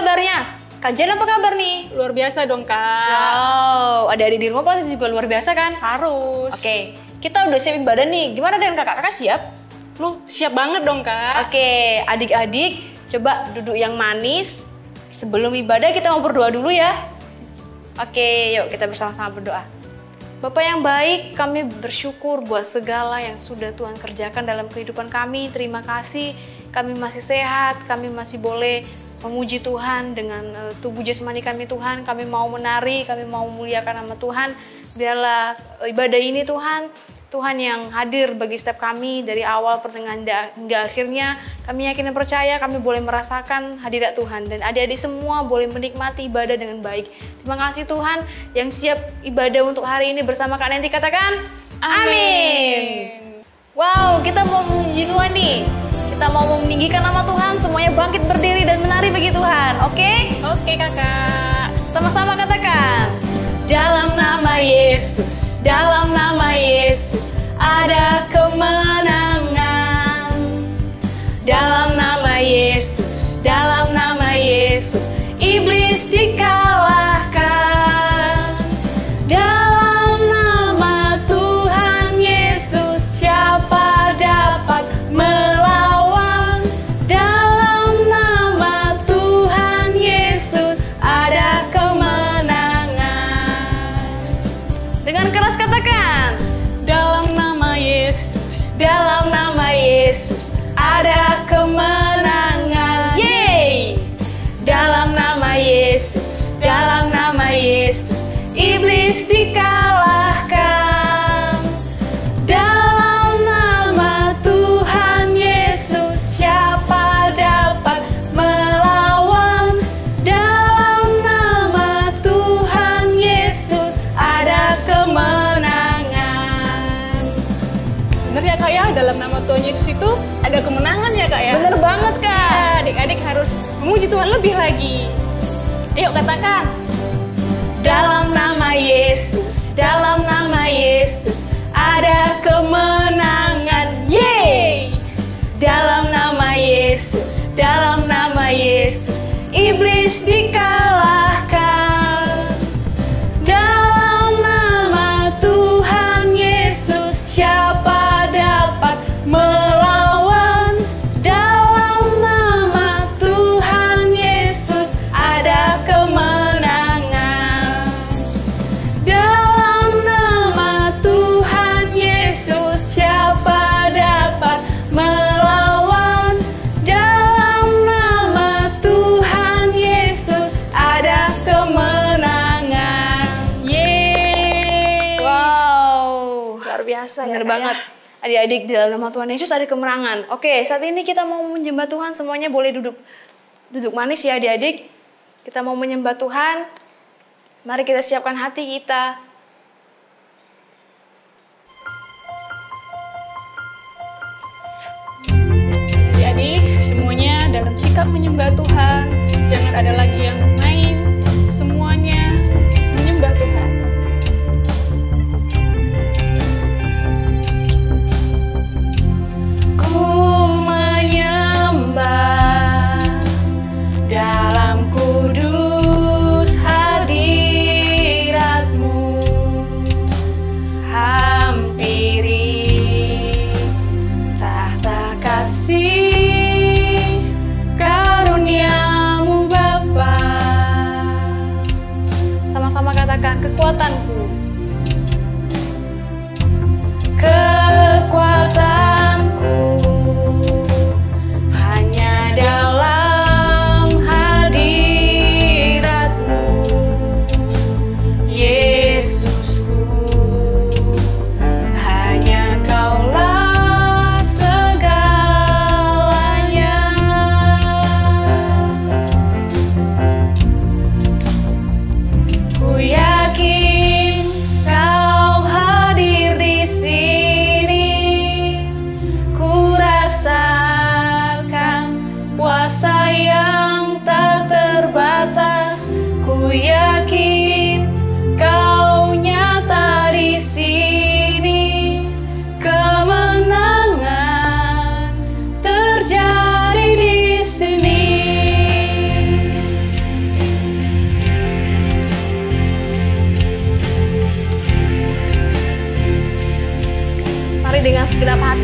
kabarnya? Kak Jen apa kabar nih? Luar biasa dong, Kak. Wow, ada di rumah pasti juga luar biasa kan? Harus. Oke, kita udah siap ibadah nih. Gimana dengan kakak? Kakak siap? Lu siap banget dong, Kak. Oke, adik-adik coba duduk yang manis. Sebelum ibadah kita mau berdoa dulu ya. Oke, yuk kita bersama-sama berdoa. Bapak yang baik, kami bersyukur buat segala yang sudah Tuhan kerjakan dalam kehidupan kami. Terima kasih, kami masih sehat, kami masih boleh memuji Tuhan dengan tubuh jasmani kami Tuhan. Kami mau menari, kami mau memuliakan nama Tuhan. Biarlah ibadah ini Tuhan yang hadir bagi setiap kami dari awal pertengahan hingga akhirnya. Kami yakin dan percaya kami boleh merasakan hadirat Tuhan dan adik-adik semua boleh menikmati ibadah dengan baik. Terima kasih Tuhan yang siap ibadah untuk hari ini bersama Kak Nenti, katakan amin. Wow, kita mau memuji Tuhan nih. Kita mau meninggikan nama Tuhan, semuanya bangkit berdiri dan menari bagi Tuhan. Oke? Oke, Kakak. Sama-sama katakan. Dalam nama Yesus, dalam nama Yesus, ada kemenangan. Dalam nama Yesus, dalam nama Yesus, iblis dikalahkan. Dalam nama Tuhan Yesus, siapa dapat melawan? Dalam nama Tuhan Yesus, ada dengan keras katakan, dalam nama Yesus, dalam nama Yesus, ada kemenangan. Yeay! Dalam nama Yesus, dalam nama Yesus, iblis dikalahkan. Dalam nama Tuhan Yesus, siapa dapat melawan? Dalam nama Tuhan Yesus, ada kemenangan. Bener ya, Kak ya? Dalam nama Tuhan Yesus itu ada kemenangan ya, Kak ya? Bener banget, Kak. Ya, adik-adik harus memuji Tuhan lebih lagi. Yuk katakan. Dalam nama Yesus, dalam nama Yesus, ada kemenangan. Yeay! Dalam nama Yesus, dalam nama Yesus, iblis dikalahkan. Dalam nama Tuhan Yesus, siapa dapat melawan? Dalam nama Tuhan Yesus, ada kemenangan. Dalam nama Tuhan Yesus, siapa dapat melawan? Dalam nama Tuhan Yesus, ada kemenangan. Yeay. Wow, Luar biasa ya, bener Kak, banget. Adik-adik, di dalam nama Tuhan Yesus ada kemenangan. Oke, saat ini kita mau menyembah Tuhan, semuanya boleh duduk manis ya adik-adik. Kita mau menyembah Tuhan. Mari kita siapkan hati kita. Adik-adik semuanya dalam sikap menyembah Tuhan. Jangan ada lagi yang main. Semuanya menyembah Tuhan. Dalam kudus hadirat-Mu, hampiri tahta kasih karunia-Mu Bapa. Sama-sama katakan, kekuatanku, kekuatanku hanya dalam hadirat-Mu, Yesusku. Hanya Kaulah segalanya. Ku yakin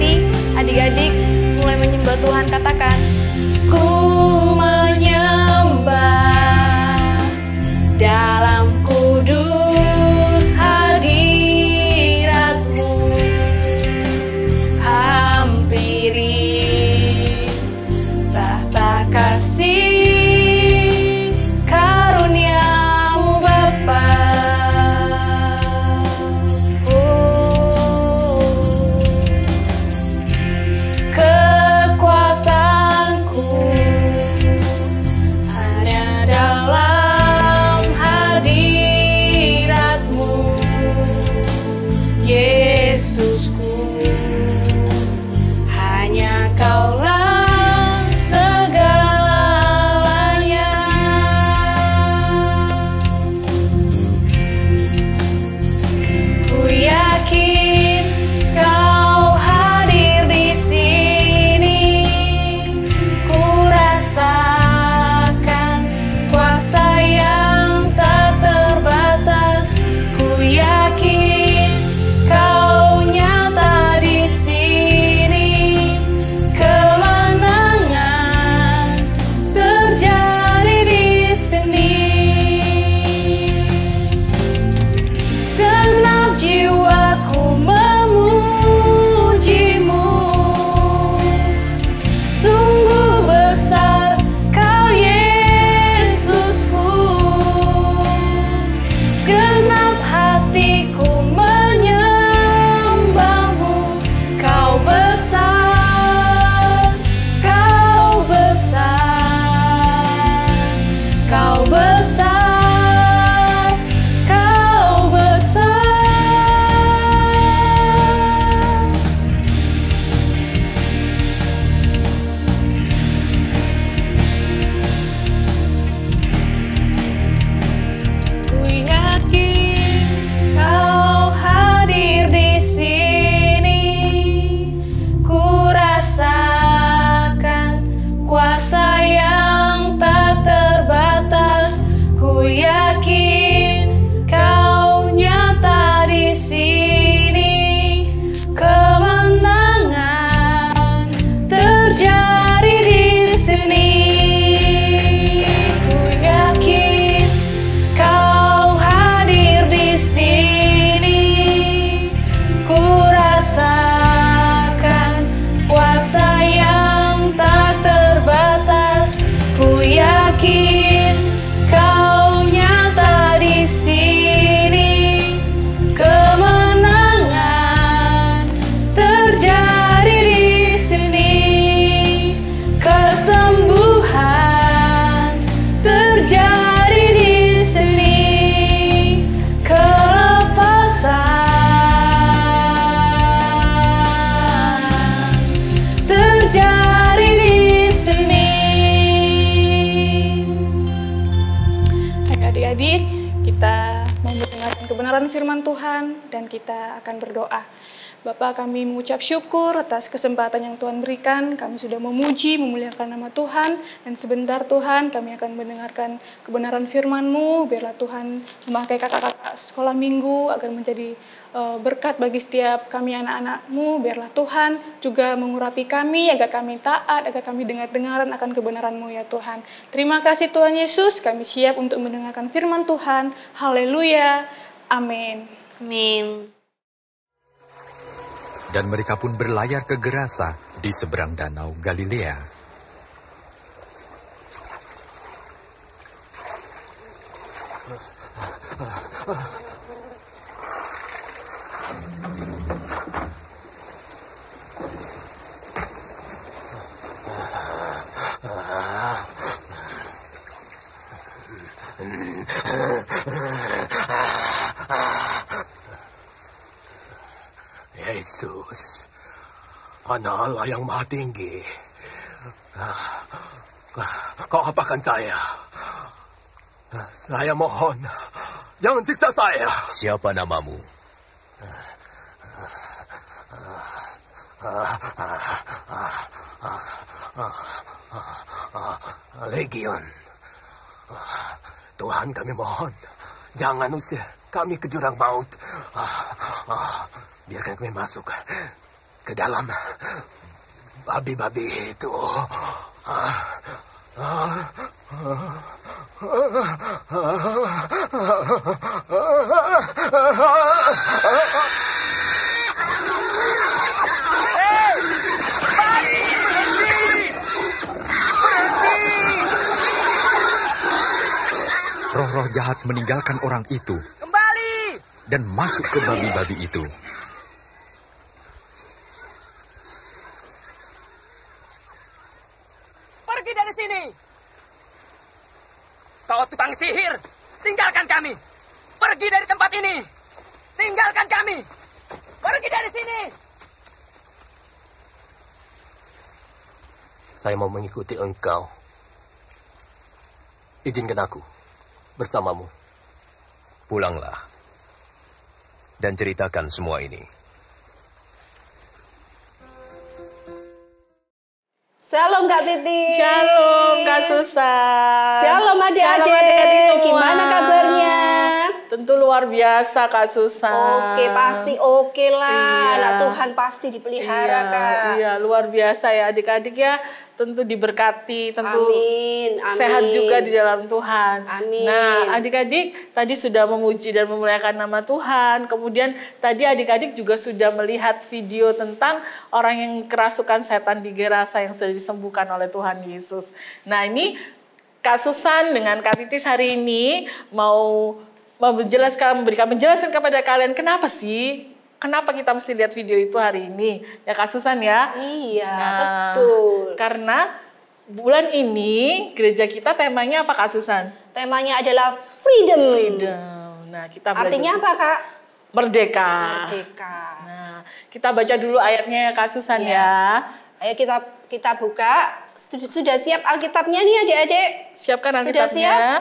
hati, adik-adik mulai menyembah Tuhan, katakan, ku menyembah dalam kudus hadirat-Mu, hampiri tahta kasih karunia-Mu Bapa. Kekuatanku hanya dalam hadirat-Mu, Yesusku, hanya Kaulah segalanya. Ku yakin Kau hadir di sini, ku rasakan kuasa yang tak terbatas. Ku yakin Kau nyata di sini, kemenangan terjadi di sini. Segenap jiwaku memuji-Mu, sungguh besar Kau Yesusku. Segenap hatiku menyembah-Mu, Kau besar, Kau besar, Kau besar, Kau besar. Ku yakin Kau hadir di sini, ku rasakan kuasa yang tak terbatas. Ku yakin Kau nyata di sini, kemenangan terjadi di sini. Ku yakin Kau hadir di sini, ku rasakan kuasa yang tak terbatas. Ku yakin Kau nyata di sini, kemenangan terjadi di sini, kesembuhan terjadi di sini, kelepasan terjadi di sini. Baik adik-adik, kita mau mendengarkan kebenaran firman Tuhan dan kita akan berdoa. Bapa, kami mengucap syukur atas kesempatan yang Tuhan berikan. Kami sudah memuji, memuliakan nama Tuhan. Dan sebentar Tuhan, kami akan mendengarkan kebenaran firman-Mu. Biarlah Tuhan memakai kakak-kakak sekolah minggu agar menjadi berkat bagi setiap kami anak-anak-Mu. Biarlah Tuhan juga mengurapi kami agar kami taat, agar kami dengar-dengaran akan kebenaran-Mu ya Tuhan. Terima kasih Tuhan Yesus, kami siap untuk mendengarkan firman Tuhan. Haleluya. Amin. Amin. Dan mereka pun berlayar ke Gerasa di seberang danau Galilea. Yesus, Anak Allah yang Maha Tinggi, Kau apakan saya? Saya mohon, jangan siksa saya. Siapa namamu? Legion. Tuhan, kami mohon, jangan usir kami ke jurang maut. Biarkan kami masuk ke dalam babi-babi itu. Roh-roh jahat meninggalkan orang itu Kembali! dan masuk ke babi-babi itu. Pergi dari sini! Kau tukang sihir, tinggalkan kami! Pergi dari tempat ini! Tinggalkan kami! Pergi dari sini! Saya mau mengikuti engkau. Izinkan aku bersamamu. Pulanglah dan ceritakan semua ini. Shalom Kak Titi. Shalom Kak Susan. Shalom adik-adik. Shalom adik-adik semua. Gimana kabarnya? Tentu luar biasa Kak Susan. Oke, pasti oke lah. Iya. Nah, Tuhan pasti dipelihara, Kak. Iya, luar biasa ya adik-adik ya. Tentu diberkati, tentu Amin, amin. sehat juga di dalam Tuhan. Amin. Nah, adik-adik tadi sudah memuji dan memuliakan nama Tuhan. Kemudian tadi adik-adik juga sudah melihat video tentang orang yang kerasukan setan di Gerasa yang sudah disembuhkan oleh Tuhan Yesus. Nah, ini Kak Susan dengan Kak Titis hari ini mau memberikan penjelasan kepada kalian kenapa sih? Kenapa kita mesti lihat video itu hari ini? Ya Kak Susan ya? Iya, Nah, betul. Karena bulan ini gereja kita temanya apa Kak Susan? Temanya adalah freedom. Freedom. Nah, kita belajar. Artinya apa, Kak? Merdeka. Merdeka. Nah, kita baca dulu ayatnya ya Kak Susan Iya. ya. Ayo kita buka. Sudah siap Alkitabnya nih adik-adik? Siapkan Sudah siap? Alkitabnya.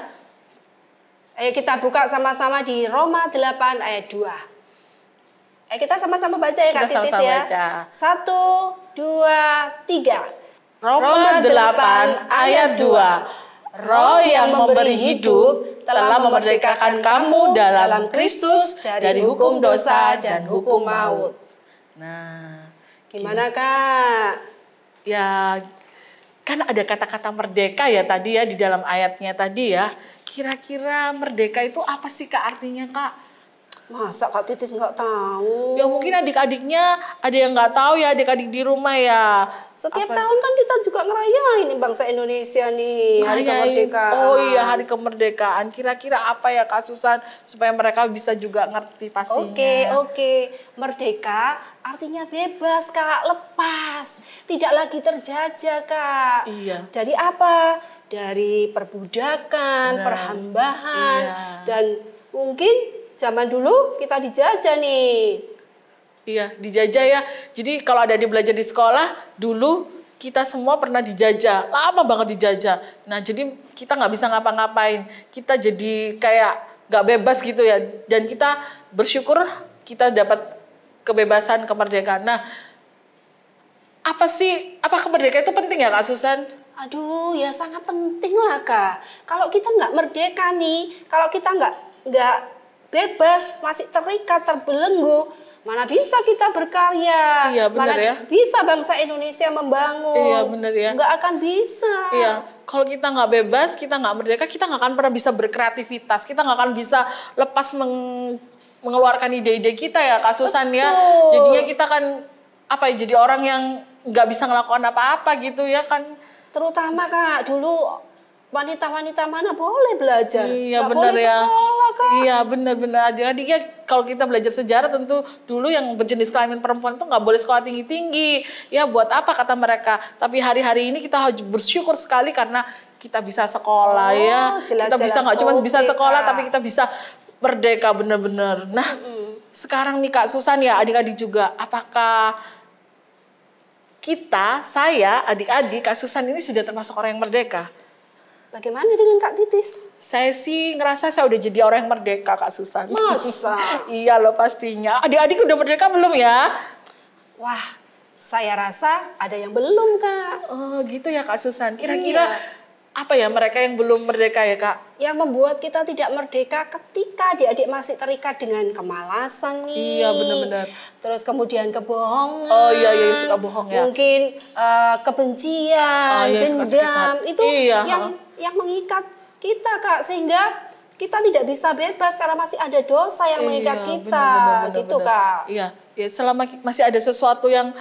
Ayo kita buka sama-sama di Roma 8 ayat 2. Ayo kita sama-sama baca ya Kak Kita Titis sama-sama ya. baca. 1, 2, 3. Roma 8 ayat 2. Roh yang memberi hidup telah memerdekakan kamu dalam Kristus dari hukum dosa dan hukum maut. Nah, Gimana Kak? ya kan ada kata-kata merdeka ya tadi ya di dalam ayatnya tadi ya. Kira-kira merdeka itu apa sih Kak artinya Kak? Masa Kak Titis nggak tahu? Ya mungkin adik-adiknya ada yang nggak tahu ya adik-adik di rumah ya. Setiap Apa? tahun kan kita juga ngerayain bangsa Indonesia nih, Hari Ngerayain. Kemerdekaan. Oh iya, Hari Kemerdekaan. Kira-kira apa ya Kak Susan supaya mereka bisa juga ngerti pastinya. Oke. Merdeka artinya bebas Kak, lepas. Tidak lagi terjajah Kak. Iya. Dari apa? Dari perbudakan, Benar. perhambahan. Iya. Dan mungkin zaman dulu kita dijajah nih. Iya, dijajah ya. Jadi kalau ada di belajar di sekolah, dulu kita semua pernah dijajah. Lama banget dijajah. Nah, jadi kita nggak bisa ngapa-ngapain. Kita jadi kayak nggak bebas gitu ya. Dan kita bersyukur kita dapat kebebasan, kemerdekaan. Nah, apa kemerdekaan itu penting ya Kak Susan? Aduh, ya sangat penting lah Kak. Kalau kita nggak merdeka nih, kalau kita nggak bebas, masih terikat, terbelenggu, mana bisa kita berkarya? Iya, benar mana ya. bisa bangsa Indonesia membangun? Iya, benar ya. Nggak akan bisa. Iya, kalau kita nggak bebas, kita nggak merdeka, kita nggak akan pernah bisa berkreativitas, kita nggak akan bisa lepas mengeluarkan ide-ide kita ya Kak Susan ya. Betul. Jadinya kita kan jadi orang yang nggak bisa ngelakukan apa-apa gitu ya kan. Terutama Kak, dulu wanita-wanita mana boleh belajar? Iya Nggak benar boleh ya. sekolah, Kak. Iya benar-benar adik-adik ya kalau kita belajar sejarah tentu dulu yang berjenis kelamin perempuan itu nggak boleh sekolah tinggi-tinggi. Ya buat apa kata mereka? Tapi hari-hari ini kita harus bersyukur sekali karena kita bisa sekolah ya. jelas-jelas. Kita bisa nggak cuma bisa Oke, sekolah Kak. tapi kita bisa merdeka benar-benar. Nah sekarang nih Kak Susan ya adik-adik juga apakah saya, adik-adik, Kak Susan ini sudah termasuk orang yang merdeka? Bagaimana dengan Kak Titis? Saya sih ngerasa saya udah jadi orang yang merdeka, Kak Susan. Masa? Iya loh pastinya. Adik-adik udah merdeka belum ya? Wah, saya rasa ada yang belum Kak. Oh gitu ya Kak Susan. Kira-kira apa ya, mereka yang belum merdeka ya Kak? Yang membuat kita tidak merdeka ketika adik-adik masih terikat dengan kemalasan nih. Iya, benar-benar. Terus kemudian kebohongan. Oh iya, suka bohong ya. Mungkin kebencian, dendam, itu yang mengikat kita Kak, sehingga kita tidak bisa bebas karena masih ada dosa yang mengikat kita, gitu Kak. Iya, ya selama masih ada sesuatu yang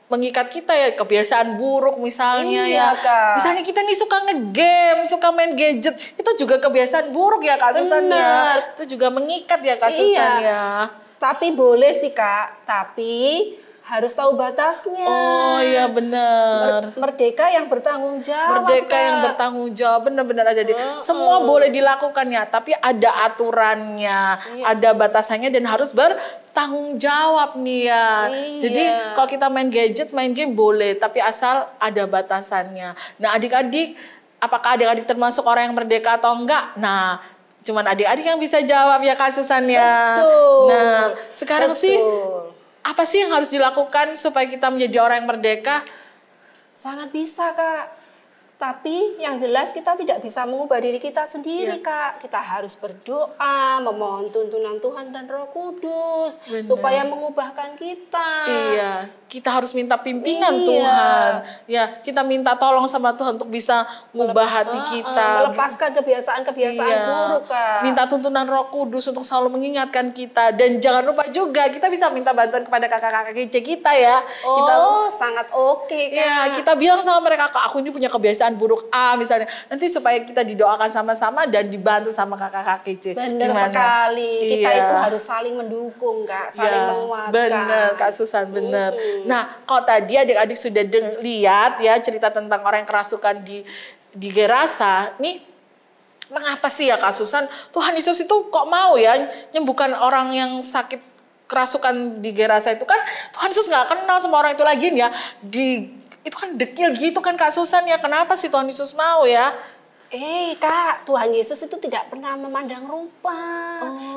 mengikat kita ya, kebiasaan buruk misalnya ya. Kak. Misalnya kita nih suka ngegame, suka main gadget, itu juga kebiasaan buruk ya Kak Susan ya. Itu juga mengikat ya Kak Susan ya. Tapi boleh sih Kak, tapi harus tahu batasnya. Oh iya benar. Merdeka yang bertanggung jawab. Merdeka Kak. yang bertanggung jawab, benar-benar aja. Semua boleh dilakukan ya, tapi ada aturannya, ada batasannya dan harus bertanggung jawab nih ya. Jadi kalau kita main gadget, main game boleh, tapi asal ada batasannya. Nah adik-adik, apakah adik-adik termasuk orang yang merdeka atau enggak? Nah, cuman adik-adik yang bisa jawab ya Kak Susan ya. Betul. Nah, sekarang sih apa sih yang harus dilakukan supaya kita menjadi orang yang merdeka? Sangat bisa Kak. Tapi yang jelas kita tidak bisa mengubah diri kita sendiri Kak. Kita harus berdoa, memohon tuntunan Tuhan dan Roh Kudus. Supaya mengubahkan kita. Iya, kita harus minta pimpinan Tuhan. Ya, kita minta tolong sama Tuhan untuk bisa mengubah hati kita. Melepaskan kebiasaan-kebiasaan buruk Kak. Minta tuntunan Roh Kudus untuk selalu mengingatkan kita. Dan jangan lupa juga kita bisa minta bantuan kepada kakak-kakak kece kita ya. Sangat oke Kak. Ya, kita bilang sama mereka, Kak aku ini punya kebiasaan buruk A misalnya. Nanti supaya kita didoakan sama-sama dan dibantu sama kakak-kakak kece. Benar sekali. Kita itu harus saling mendukung Kak, saling menguatkan. Benar Kak Susan, benar. Nah, kalau tadi adik-adik sudah lihat ya cerita tentang orang yang kerasukan di Gerasa, nih mengapa sih ya Kak Susan, Tuhan Yesus itu kok mau ya nyembuhkan orang yang sakit kerasukan di Gerasa itu? Kan Tuhan Yesus nggak kenal sama orang itu lagi ya. Itu kan dekil gitu kan Kak Susan ya, kenapa sih Tuhan Yesus mau ya? Kak, Tuhan Yesus itu tidak pernah memandang rupa,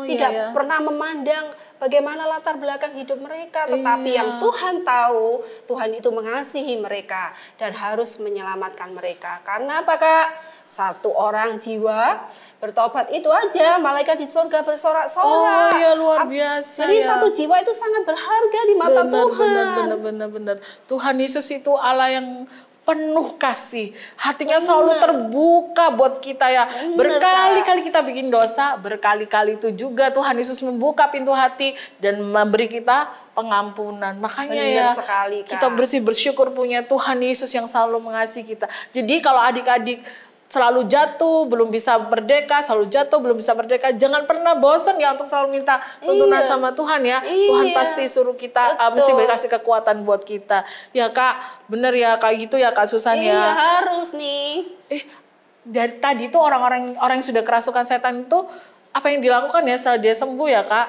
tidak pernah memandang bagaimana latar belakang hidup mereka, tetapi yang Tuhan tahu, Tuhan itu mengasihi mereka dan harus menyelamatkan mereka. Karena apa Kak? Satu orang jiwa bertobat itu aja, malaikat di surga bersorak-sorak. Oh iya, luar biasa. Jadi satu jiwa itu sangat berharga di mata Tuhan. Benar. Tuhan Yesus itu Allah yang penuh kasih, hatinya selalu terbuka buat kita ya. Berkali-kali kita bikin dosa, berkali-kali itu juga Tuhan Yesus membuka pintu hati dan memberi kita pengampunan. Makanya sekali, Kak. Kita bersyukur punya Tuhan Yesus yang selalu mengasihi kita. Jadi kalau adik-adik selalu jatuh, belum bisa merdeka, selalu jatuh, belum bisa merdeka, jangan pernah bosan ya untuk selalu minta tuntunan sama Tuhan ya. Tuhan pasti suruh kita, mesti kasih kekuatan buat kita. Ya Kak, bener ya kayak gitu ya Kak Susan ya. Iya harus nih. Dari tadi tuh orang yang sudah kerasukan setan itu, apa yang dilakukan ya setelah dia sembuh ya Kak?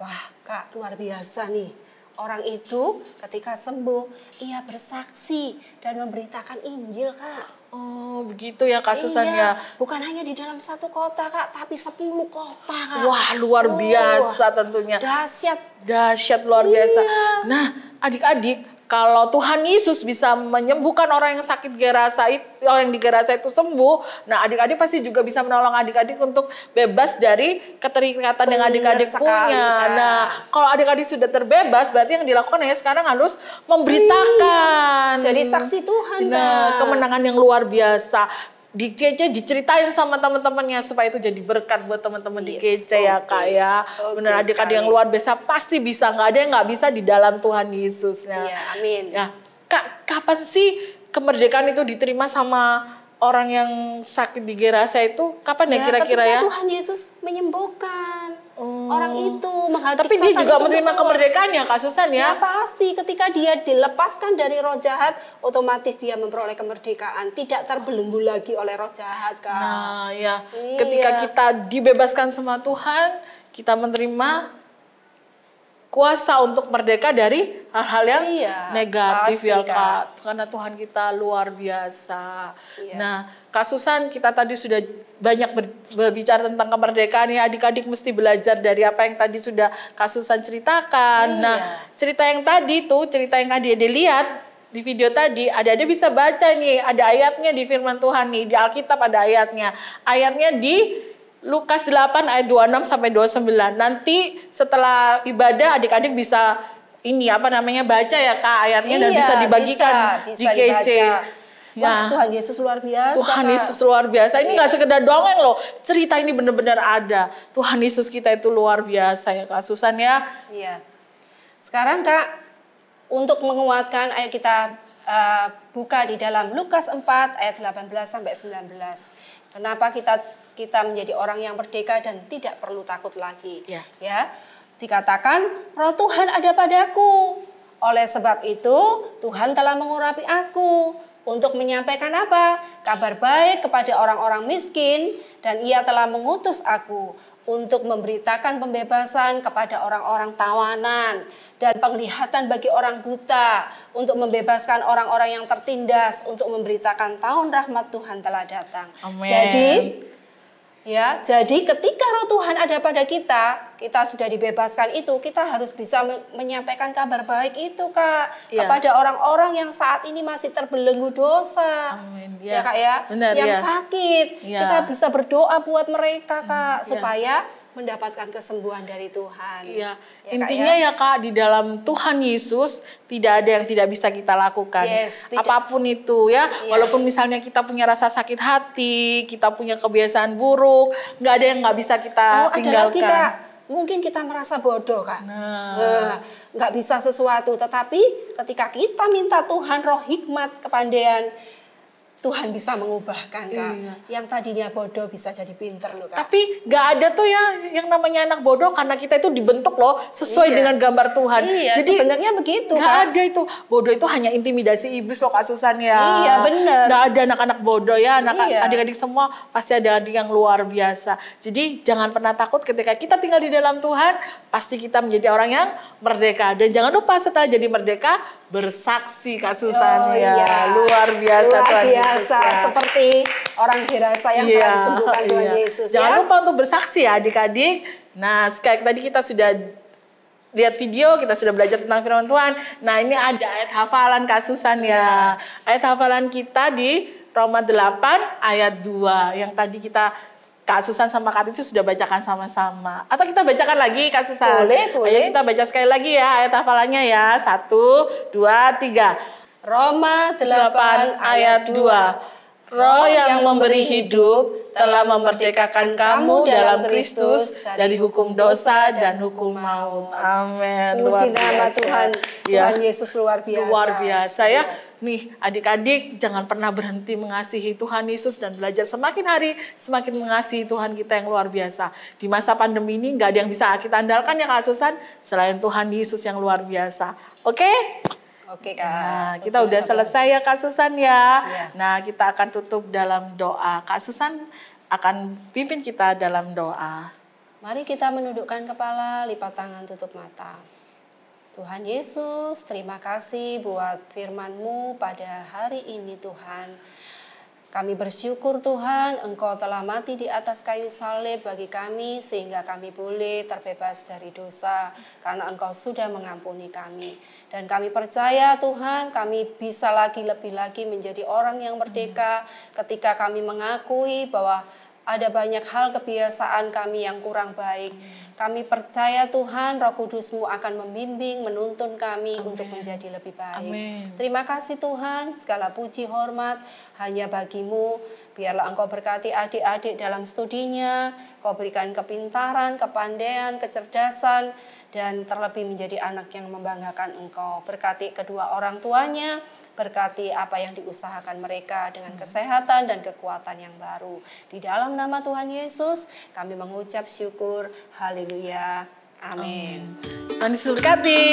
Wah Kak, luar biasa nih. Orang itu ketika sembuh, ia bersaksi dan memberitakan Injil Kak. Oh begitu ya Kak Susan ya. Bukan hanya di dalam satu kota Kak, tapi 10 kota Kak. Wah luar biasa tentunya. Dahsyat luar biasa. Nah adik-adik, kalau Tuhan Yesus bisa menyembuhkan orang yang sakit Gerasa, orang yang di Gerasa itu sembuh, nah adik-adik pasti juga bisa menolong adik-adik untuk bebas dari keterikatan yang adik-adik punya. Nah, kalau adik-adik sudah terbebas, berarti yang dilakukan ya sekarang harus memberitakan. Jadi saksi Tuhan. Nah, kemenangan yang luar biasa. Di Kece diceritain sama teman-temannya supaya itu jadi berkat buat teman-teman di Kece ya Kak ya. Benar adik-adik yang luar biasa pasti bisa, nggak ada yang nggak bisa di dalam Tuhan Yesus. Iya, amin. Ya, Kak, kapan sih kemerdekaan itu diterima sama orang yang sakit di Gerasa itu? Kapan ya kira-kira ya? Tuhan Yesus menyembuhkan orang itu, menghardik tapi dia juga menerima kemerdekaan ya Kak Susan ya? Ya pasti, ketika dia dilepaskan dari roh jahat, otomatis dia memperoleh kemerdekaan, tidak terbelenggu lagi oleh roh jahat Kak. Nah ya, ketika kita dibebaskan sama Tuhan, kita menerima kuasa untuk merdeka dari hal-hal yang negatif ya Kak. Karena Tuhan kita luar biasa. Nah Kak Susan, kita tadi sudah banyak berbicara tentang kemerdekaan ya. Adik-adik mesti belajar dari apa yang tadi sudah Kak Susan ceritakan. Nah cerita yang tadi tuh, cerita yang tadi lihat, di video tadi, adik-adik bisa baca nih, ada ayatnya di firman Tuhan nih, di Alkitab ada ayatnya. Ayatnya di Lukas 8 ayat 26 sampai 29. Nanti setelah ibadah adik-adik bisa baca ya Kak ayatnya, dan bisa dibagikan di GC. Wah, Tuhan Yesus luar biasa. Tuhan Kak. Yesus luar biasa. Ini nggak sekedar dongeng loh. Cerita ini benar-benar ada. Tuhan Yesus kita itu luar biasa ya Kak Susan ya. Iya. Sekarang Kak, untuk menguatkan, ayo kita buka di dalam Lukas 4 ayat 18 sampai 19. Kenapa kita menjadi orang yang merdeka dan tidak perlu takut lagi? Ya. Dikatakan, Roh Tuhan ada padaku. Oleh sebab itu, Tuhan telah mengurapi aku untuk menyampaikan apa? Kabar baik kepada orang-orang miskin, dan Ia telah mengutus aku untuk memberitakan pembebasan kepada orang-orang tawanan dan penglihatan bagi orang buta, untuk membebaskan orang-orang yang tertindas, untuk memberitakan tahun rahmat Tuhan telah datang. Amen. Jadi ketika Roh Tuhan ada pada kita sudah dibebaskan itu, kita harus bisa menyampaikan kabar baik itu Kak, kepada orang-orang yang saat ini masih terbelenggu dosa. Amin. Ya Kak ya, benar, yang sakit. Kita bisa berdoa buat mereka Kak, supaya mendapatkan kesembuhan dari Tuhan. Iya. Intinya ya Kak, di dalam Tuhan Yesus tidak ada yang tidak bisa kita lakukan. Apapun itu ya, walaupun misalnya kita punya rasa sakit hati, kita punya kebiasaan buruk, nggak ada yang nggak bisa kita tinggalkan. Ada lagi Kak, mungkin kita merasa bodoh Kak, nggak bisa sesuatu. Tetapi ketika kita minta Tuhan roh hikmat, kepandaian, Tuhan bisa mengubahkan Kak. Yang tadinya bodoh bisa jadi pinter loh Kak. Tapi nggak ada tuh ya yang namanya anak bodoh, karena kita itu dibentuk loh sesuai dengan gambar Tuhan. Jadi sebenarnya begitu nggak Kak. ada itu. Bodoh itu hanya intimidasi iblis loh Kak Susan ya. Iya benar. Nggak ada anak-anak bodoh ya. Adik-adik semua pasti ada adik yang luar biasa. Jadi jangan pernah takut ketika kita tinggal di dalam Tuhan. Pasti kita menjadi orang yang merdeka. Dan jangan lupa setelah jadi merdeka, bersaksi Kak Susan luar biasa. Luar biasa, seperti orang dewasa yang telah disembuhkan Tuhan Yesus. Jangan lupa untuk bersaksi ya adik-adik. Nah, sekali tadi kita sudah lihat video, kita sudah belajar tentang firman Tuhan. Nah, ini ada ayat hafalan Kak Susan ya. Ayat hafalan kita di Roma 8 ayat 2 yang tadi Kak Susan sama Kak Titi sudah bacakan sama-sama. Atau kita bacakan lagi Kak Susan? Boleh. Ayo kita baca sekali lagi ya ayat hafalannya ya. 1, 2, 3. Roma 8 ayat 2. Roh yang memberi hidup telah memerdekakan kamu dalam Kristus dari hukum dosa dan hukum maut. Amin. Puji nama Tuhan. Tuhan Yesus luar biasa. Luar biasa ya. Nih adik-adik, jangan pernah berhenti mengasihi Tuhan Yesus dan belajar semakin hari semakin mengasihi Tuhan kita yang luar biasa. Di masa pandemi ini nggak ada yang bisa kita andalkan ya Kak Susan selain Tuhan Yesus yang luar biasa. Oke? Oke Kak. Nah, kita udah selesai ya Kak Susan ya. Nah, kita akan tutup dalam doa. Kak Susan akan pimpin kita dalam doa. Mari kita menundukkan kepala, lipat tangan, tutup mata. Tuhan Yesus, terima kasih buat firman-Mu pada hari ini Tuhan. Kami bersyukur Tuhan, Engkau telah mati di atas kayu salib bagi kami sehingga kami boleh terbebas dari dosa karena Engkau sudah mengampuni kami. Dan kami percaya Tuhan, kami bisa lebih lagi menjadi orang yang merdeka ketika kami mengakui bahwa ada banyak hal kebiasaan kami yang kurang baik. Kami percaya Tuhan, Roh Kudus-Mu akan membimbing, menuntun kami untuk menjadi lebih baik. Terima kasih Tuhan, segala puji hormat hanya bagi-Mu. Biarlah Engkau berkati adik-adik dalam studinya, Kau berikan kepintaran, kepandaian, kecerdasan, dan terlebih menjadi anak yang membanggakan Engkau. Berkati kedua orang tuanya, berkati apa yang diusahakan mereka dengan kesehatan dan kekuatan yang baru. Di dalam nama Tuhan Yesus, kami mengucap syukur. Haleluya. Amin. Tuhan Yesus berkati.